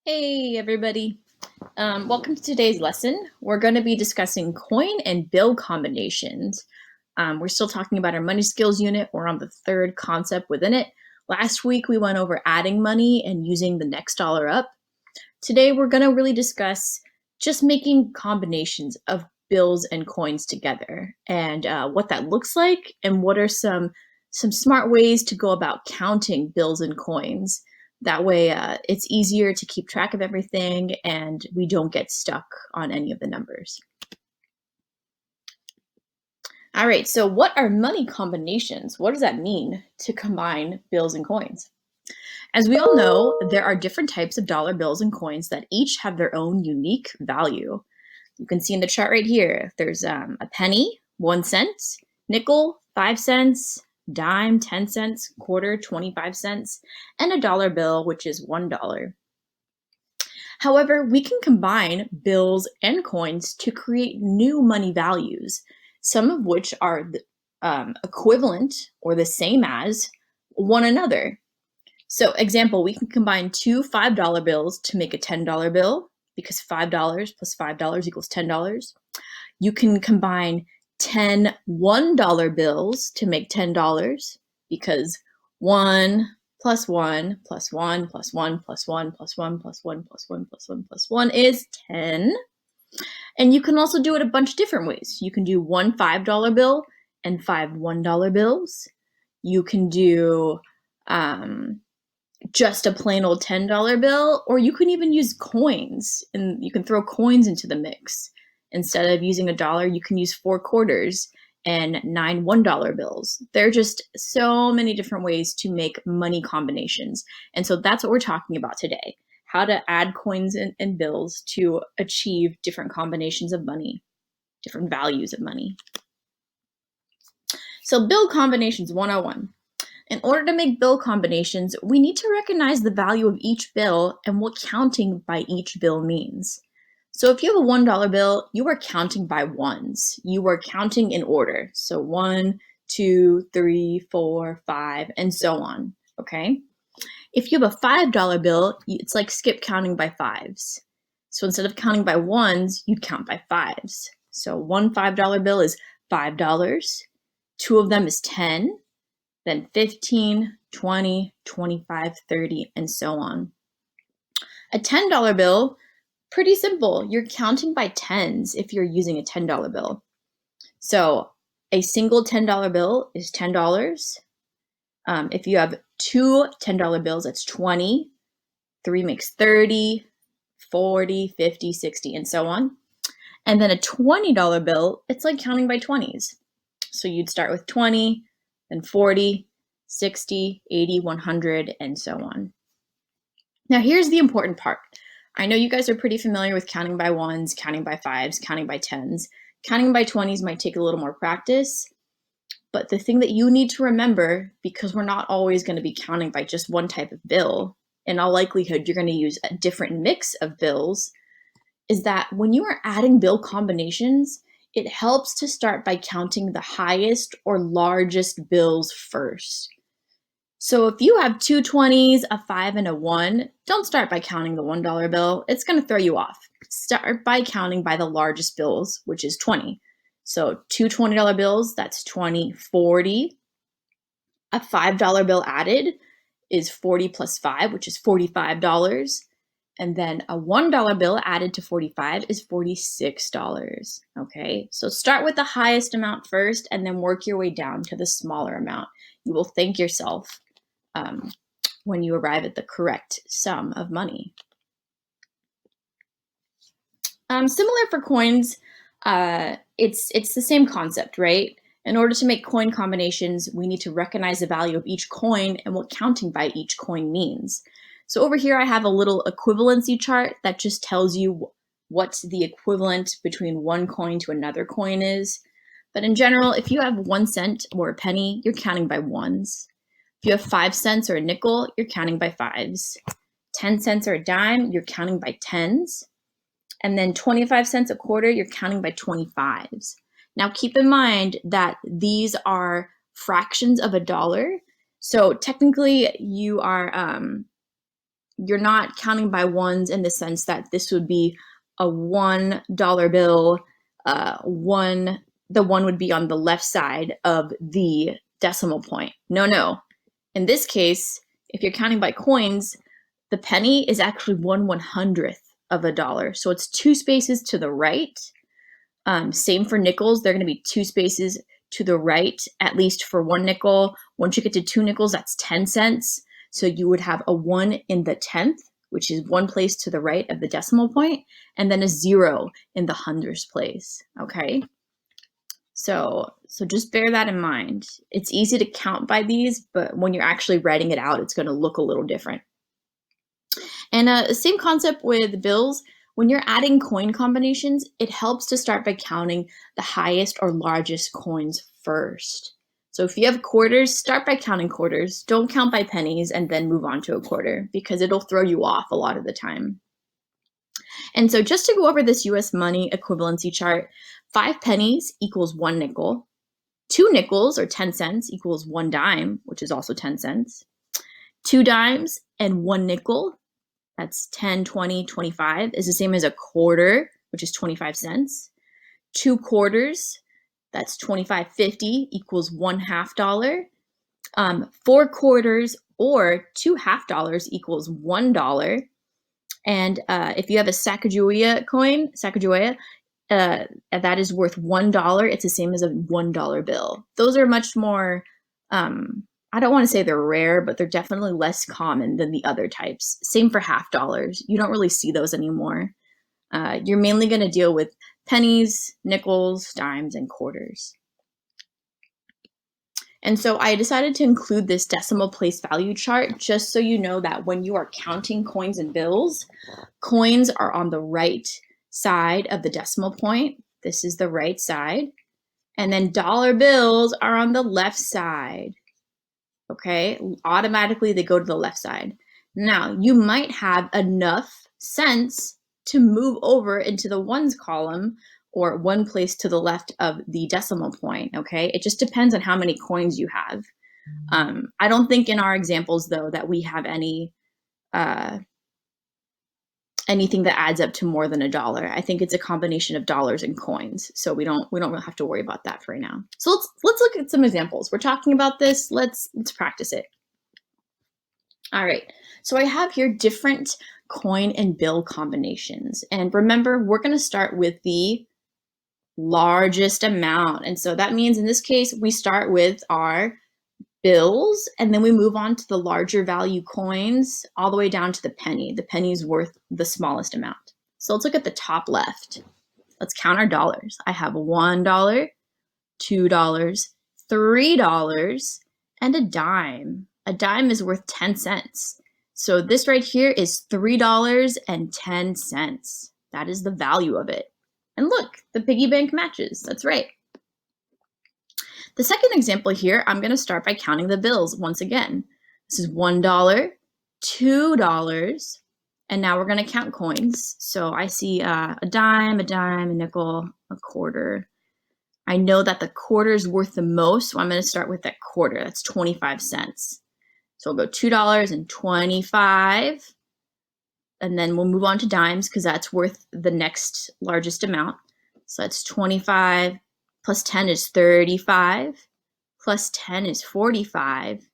Hey everybody, welcome to today's lesson. We're going to be discussing coin and bill combinations. We're still talking about our money skills unit. We're on the third concept within it. Last week we went over adding money and using the next dollar up. Today we're going to really discuss just making combinations of bills and coins together and what that looks like and what are some smart ways to go about counting bills and coins. That way it's easier to keep track of everything and we don't get stuck on any of the numbers. All right, so what are money combinations? What does that mean to combine bills and coins? As we all know, there are different types of dollar bills and coins that each have their own unique value. You can see in the chart right here, there's a penny, 1 cent, nickel, 5 cents, dime, 10 cents, quarter, 25 cents, and a dollar bill, which is $1. However, we can combine bills and coins to create new money values, some of which are equivalent or the same as one another. So example, we can combine two $5 bills to make a $10 bill because $5 plus $5 equals $10. You can combine 10 $1 bills to make $10 because 1 plus 1 plus 1 plus 1 plus 1 plus 1 plus 1 plus 1 plus 1 plus 1 is 10. And you can also do it a bunch of different ways. You can do one $5 bill and five $1 bills. You can do just a plain old $10 bill, or you can even use coins and you can throw coins into the mix. Instead of using a dollar, you can use 4 quarters and 9 $1 bills. There are just so many different ways to make money combinations. And so that's what we're talking about today, how to add coins and bills to achieve different combinations of money, different values of money. So bill combinations 101. In order to make bill combinations, we need to recognize the value of each bill and what counting by each bill means. So if you have a $1 bill, you are counting by ones. You are counting in order. So 1, 2, 3, 4, 5, and so on, okay? If you have a $5 bill, it's like skip counting by fives. So instead of counting by ones, you'd count by fives. So one $5 bill is $5. Two of them is 10. Then 15, 20, 25, 30, and so on. A $10 bill, pretty simple. You're counting by tens if you're using a $10 bill. So a single $10 bill is $10. If you have two $10 bills, that's 20. 3 makes 30, 40, 50, 60, and so on. And then a $20 bill, it's like counting by 20s. So you'd start with 20, then 40, 60, 80, 100, and so on. Now here's the important part. I know you guys are pretty familiar with counting by ones, counting by fives, counting by tens. Counting by 20s might take a little more practice, but the thing that you need to remember, because we're not always going to be counting by just one type of bill, in all likelihood you're going to use a different mix of bills, is that when you are adding bill combinations, it helps to start by counting the highest or largest bills first. So if you have two 20s, a 5, and a 1, don't start by counting the $1 bill. It's going to throw you off. Start by counting by the largest bills, which is 20. So two $20 bills, that's 20, 40. A $5 bill added is 40 plus 5, which is $45. And then a $1 bill added to 45 is $46. Okay, so start with the highest amount first and then work your way down to the smaller amount. You will thank yourself when you arrive at the correct sum of money. Similar for coins, it's the same concept, right? In order to make coin combinations, we need to recognize the value of each coin and what counting by each coin means. So over here, I have a little equivalency chart that just tells you what the equivalent between one coin to another coin is. But in general, if you have 1 cent or a penny, you're counting by ones. If you have 5 cents or a nickel, you're counting by fives. 10 cents or a dime, you're counting by tens. And then 25 cents a quarter, you're counting by 25s. Now keep in mind that these are fractions of a dollar. So technically you are you're not counting by ones in the sense that this would be a $1 bill. The one would be on the left side of the decimal point. No. In this case, if you're counting by coins, the penny is actually 1/100th of a dollar. So it's 2 spaces to the right. Same for nickels. They're going to be 2 spaces to the right, at least for 1 nickel. Once you get to 2 nickels, that's 10 cents. So you would have a 1 in the 10th, which is 1 place to the right of the decimal point, and then a 0 in the hundredths place, okay? So just bear that in mind. It's easy to count by these, but when you're actually writing it out, it's going to look a little different. And same concept with bills. When you're adding coin combinations, it helps to start by counting the highest or largest coins first. So if you have quarters, start by counting quarters. Don't count by pennies and then move on to a quarter because it'll throw you off a lot of the time. And so just to go over this US money equivalency chart, 5 pennies equals 1 nickel. 2 nickels or 10 cents equals 1 dime, which is also 10 cents. 2 dimes and 1 nickel, that's 10, 20, 25, is the same as a quarter, which is 25 cents. 2 quarters, that's 25.50 equals $1/2. 4 quarters or 2 half-dollars equals $1. And if you have a Sacagawea coin, that is worth $1. It's the same as a $1 bill. Those are much more, I don't want to say they're rare, but they're definitely less common than the other types. Same for half-dollars. You don't really see those anymore. You're mainly going to deal with pennies, nickels, dimes, and quarters. And so I decided to include this decimal place value chart just so you know that when you are counting coins and bills, coins are on the right side of the decimal point. This is the right side. And then dollar bills are on the left side. Okay, automatically they go to the left side. Now, you might have enough cents to move over into the ones column or 1 place to the left of the decimal point, okay? It just depends on how many coins you have. I don't think in our examples, though, that we have anything that adds up to more than $1. I think it's a combination of dollars and coins, so we don't really have to worry about that for right now. So let's look at some examples. We're talking about this. Let's practice it. All right. So I have here different coin and bill combinations, and remember, we're going to start with the largest amount, and so that means in this case we start with our bills, and then we move on to the larger value coins all the way down to the penny. The penny is worth the smallest amount. So let's look at the top left. Let's count our dollars. I have $1, $2, $3, and a dime. A dime is worth 10 cents. So this right here is $3.10. That is the value of it. And look, the piggy bank matches. That's right. The second example here, I'm going to start by counting the bills once again. This is $1, $2, and now we're going to count coins. So I see a dime, a nickel, a quarter. I know that the quarter is worth the most, so I'm going to start with that quarter. That's 25 cents. So we'll go $2.25, and then we'll move on to dimes because that's worth the next largest amount. So that's 25 plus 10 is 35, plus 10 is 45,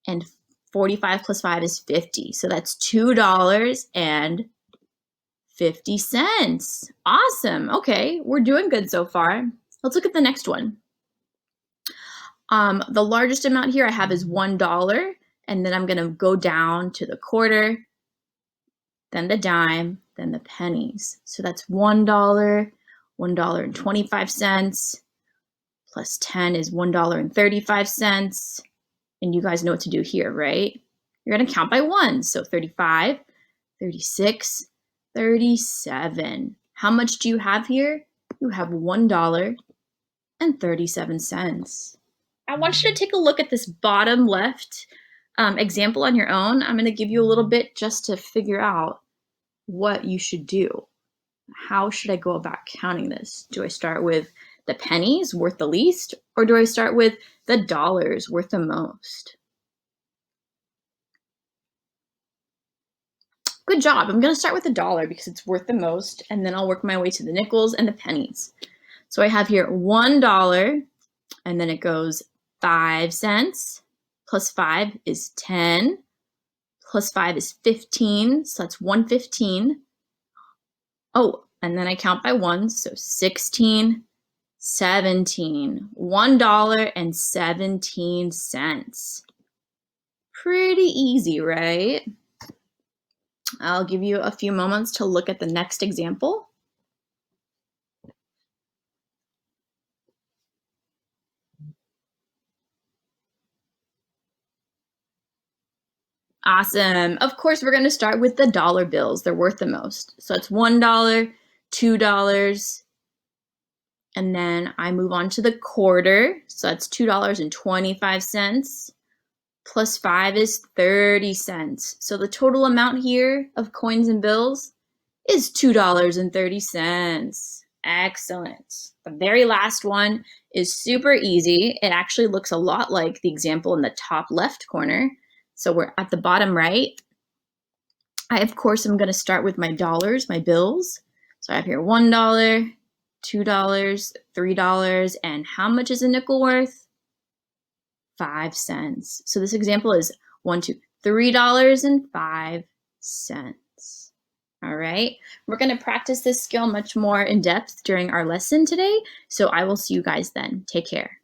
and 45 plus 5 is 50. So that's $2.50. Awesome. Okay, we're doing good so far. Let's look at the next one. The largest amount here I have is $1, and then I'm going to go down to the quarter, then the dime, then the pennies. So that's $1, $1.25, plus 10 is $1.35. And you guys know what to do here, right? You're going to count by ones. So 35, 36, 37. How much do you have here? You have $1.37. I want you to take a look at this bottom left example on your own. I'm going to give you a little bit just to figure out what you should do. How should I go about counting this? Do I start with the pennies worth the least, or do I start with the dollars worth the most? Good job. I'm going to start with $1 because it's worth the most, and then I'll work my way to the nickels and the pennies. So I have here $1, and then it goes 5 cents, plus 5 is 10, plus 5 is 15, so that's 115. Oh, and then I count by ones, so 16, 17, $1.17. Pretty easy, right? I'll give you a few moments to look at the next example. Awesome. Of course, we're going to start with the dollar bills. They're worth the most. So it's $1, $2, and then I move on to the quarter. So that's $2.25. Plus 5 is 30 cents. So the total amount here of coins and bills is $2.30. Excellent. The very last one is super easy. It actually looks a lot like the example in the top left corner. So we're at the bottom right. I, of course, am going to start with my dollars, my bills. So I have here $1, $2, $3, and how much is a nickel worth? 5 cents. So this example is $3.05. All right, we're going to practice this skill much more in depth during our lesson today. So I will see you guys then. Take care.